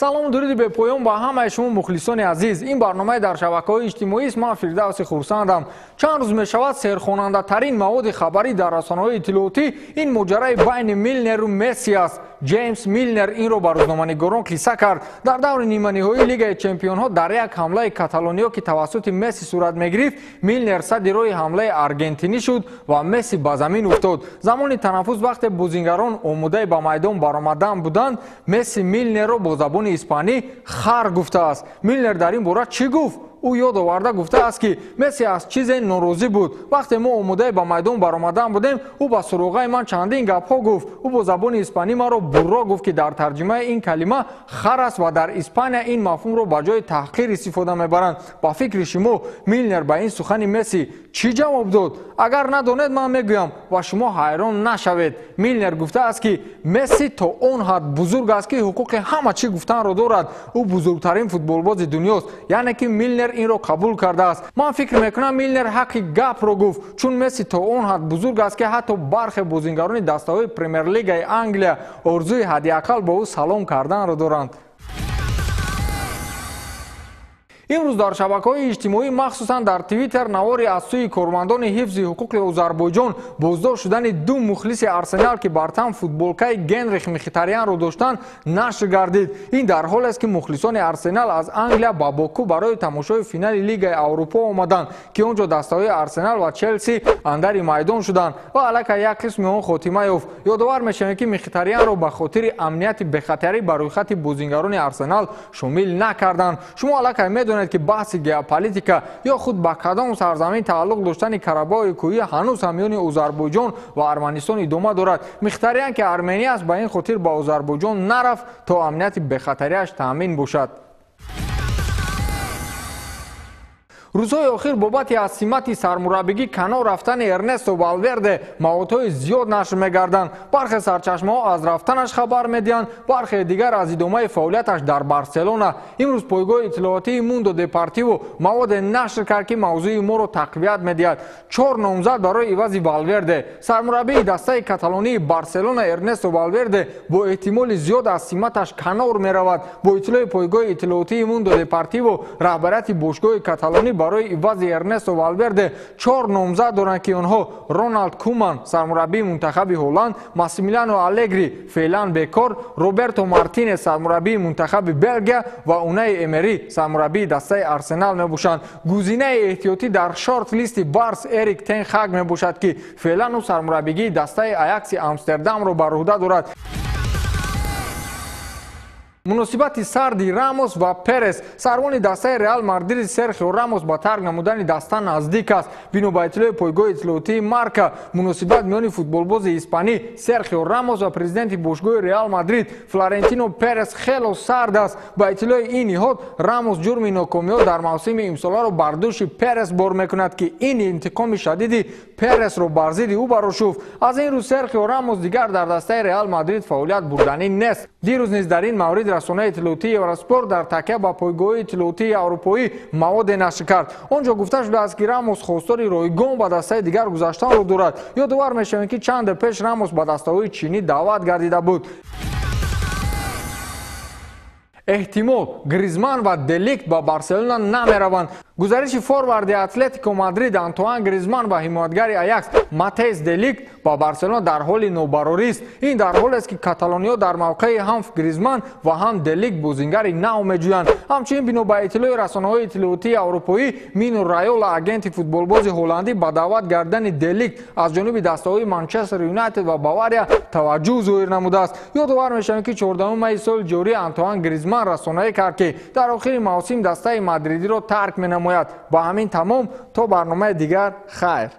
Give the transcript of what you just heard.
салому дуруди бепоён ба ҳамаи шумо мухлисони азиз. Ин барномаи дар шабакаҳои иҷтимоист. Ман Фирдавси хурсандам. Чанд рӯз мешавад серхонандатарин маводи хабарӣ дар расонаҳои иттилоотӣ ин моҷараи байни Милнеру Месси аст. Джеймс Милнер инро ба рӯзноманигорон қисса кард. Дар даври ниманиҳоии Лигаи Чемпионҳо дар як ҳамлаи Каталониё ки тавассути Месси сурат мегирифт, Милнер сади роҳи ҳамлаи аргентинӣ шуд ва Месси ба замин уфтод. Замони танаффус вақте бозингарон омодаи ба майдон баромадан буданд, Месси Милнерро бо забони испанӣ хар гуфтааст. Милнер дар ин бора чӣ гуфт? ӯ ёд оварда гуфтааст ки Месси аз чизе норозӣ буд. Вақте мо омодаи ба майдон баромадан будем, ӯ ба суроғаи ман чандин гапҳо гуфт. ӯ бо забони испанӣ маро бурро гуфт ки дар тарҷимаи ин калима хар аст ва дар Испания ин мафҳумро ба ҷои таҳқир истифода мебаранд. Ба фикри шумо Милнер ба ин сухани Месси чӣ ҷавоб дод? Агар надонед ман мегӯям ва шумо ҳайрон нашавед. Милнер гуфтааст ки Месси то он ҳад бузург аст ки ҳуқуқи ҳама чӣ гуфтанро дорад. ӯ бузургтарин футболбози дунёст. Яъне ки Милнер инро қабул кардааст. Ман фикр мекунам Милнер ҳаққи гапро гуфт, чун Месси то он ҳад бузург аст ки ҳатто бархе бозингарони дастаҳои Премер-лигаи Англия орзуи ҳаддиақал ба ӯ салом карданро доранд. имрӯз дар шабакаҳои иҷтимоӣ махсусан дар Твиттер навори аз сӯи кормандони ҳифзи ҳуқуқи Озарбойҷон боздошт шудани ду мухлиси Арсенал ки бар тан футболкаи Генрих Мхитарянро доштанд нашр гардид. Ин дар ҳоле аст ки мухлисони Арсенал аз Англия ба Боку барои тамошои финали Лигаи Аврупо омаданд ки он ҷо дастаҳои Арсенал ва Челси андари майдон шуданд ва аллакай як қисми он хотима ёфт. ёдовар мешавем ки Мхитарянро ба хотири амнияти бехатарӣ ба рӯйхати бозингарони Арсенал шомил накарданд. шумо аллакай медонед ки баҳси геополитика ё худ ба кадом сарзамин тааллуқ доштани Карабои кӯҳӣ ҳанӯз ҳамёни Озарбойҷон ва Арманистон идома дорад. Мхитарян ки армени аст ба ин хотир ба Озарбойҷон нарафт то амнияти бехатариаш таъмин бошад. рӯзҳои охир бобати аз симати сармураббигӣ канор рафтани Эрнесто Валверде маводҳои зиёд нашр мегарданд. бархе сарчашмаҳо аз рафтанаш хабар медиҳанд, бархе дигар аз идомаи фаъолияташ дар Барселона. имрӯз пойгоҳи иттилоотии Мундо Депортиво маводе нашр кард ки мавзӯи моро тақвият медиҳад. 4 номзад барои ивази Валверде. Сармураббии дастаи Каталонии Барселона Эрнесто Валверде бо эҳтимоли зиёд аз симаташ канор меравад. бо иттилои пойгоҳи иттилоотии Мундо Депортиво раҳбарияти бошгоҳи Каталонӣ барои ивази Эрнесто Валверде 4 номзад доранд ки онҳо Роналд Куман сармураббии мунтахаби Ҳолланд, Массимилиано Аллегри феълан бекор, Роберто Мартинес сармураббии мунтахаби Белгия ва Унаи Эмери сармураббии дастаи Арсенал мебошанд. гузинаи эҳтиётӣ дар шорт листи Барс Эрик Тен Хаг мебошад ки феълан ӯ сармураббигии дастаи Аякси Амстердамро бар уҳда дорад. муносибати сарди Рамос ва Перес. сарвони дастаи Реал Мадрид Серхио Рамос ба тарк намудани даста наздик аст. бино ба иттилои пойгоҳи иттилоотии Марка, муносибат миёни футболбози испанӣ Серхио Рамос ва президенти бошгоҳи Реал Мадрид Флорентино Перес хело сард аст. ба иттилои ин ниҳод Рамос ҷурми нокомиёб дар мавсими имсоларо бар дӯши Перес бор мекунад ки ин интиқоми шадиди Пересро бар зидди ӯ барошуфт. аз ин рӯ Серхио Рамос дигар дар дастаи Реал Мадрид фаъолият бурданӣ нест. дирӯз низ дар ин маврид расонаи иттилоотии Евроспорт дар такя ба пойгоҳи иттилоотии аврупоӣ маводе нашр кард. он ҷо гуфта шудааст ки Рамос хостори ройгон ба дастаи дигар гузаштанро дорад. ёдовар мешавем ки чанде пеш Рамос ба дастаҳои чинӣ даъват гардида буд. эҳтимол Гризман ва Деликт ба Барселона намераванд. гузариши форварди Атлетико Мадрид Антуан Гризман ва ҳимоятгари Аякс Матеис Деликт ба Барселона дар ҳоли нобарорист. ин дар ҳоле аст ки Каталониё дар мавқеи ҳам Гризман ва ҳам Деликт бозингари нав меҷӯянд. ҳамчунин бино ба иттилои расонаҳои иттилоотии аврупоӣ Мино Райола агенти футболбози ҳолландӣ ба даъват гардидани Деликт аз ҷониби дастаҳои Манчестер Юнайтед ва Бавария таваҷҷӯҳ зоҳир намудааст. ёдовар мешавем ки 14 майи соли ҷорӣ Антуан Гризман расонаӣ кард ки дар охири мавсим дастаи мадридиро тарк менамояд. ба ҳамин тамом то барномаи дигар хайр.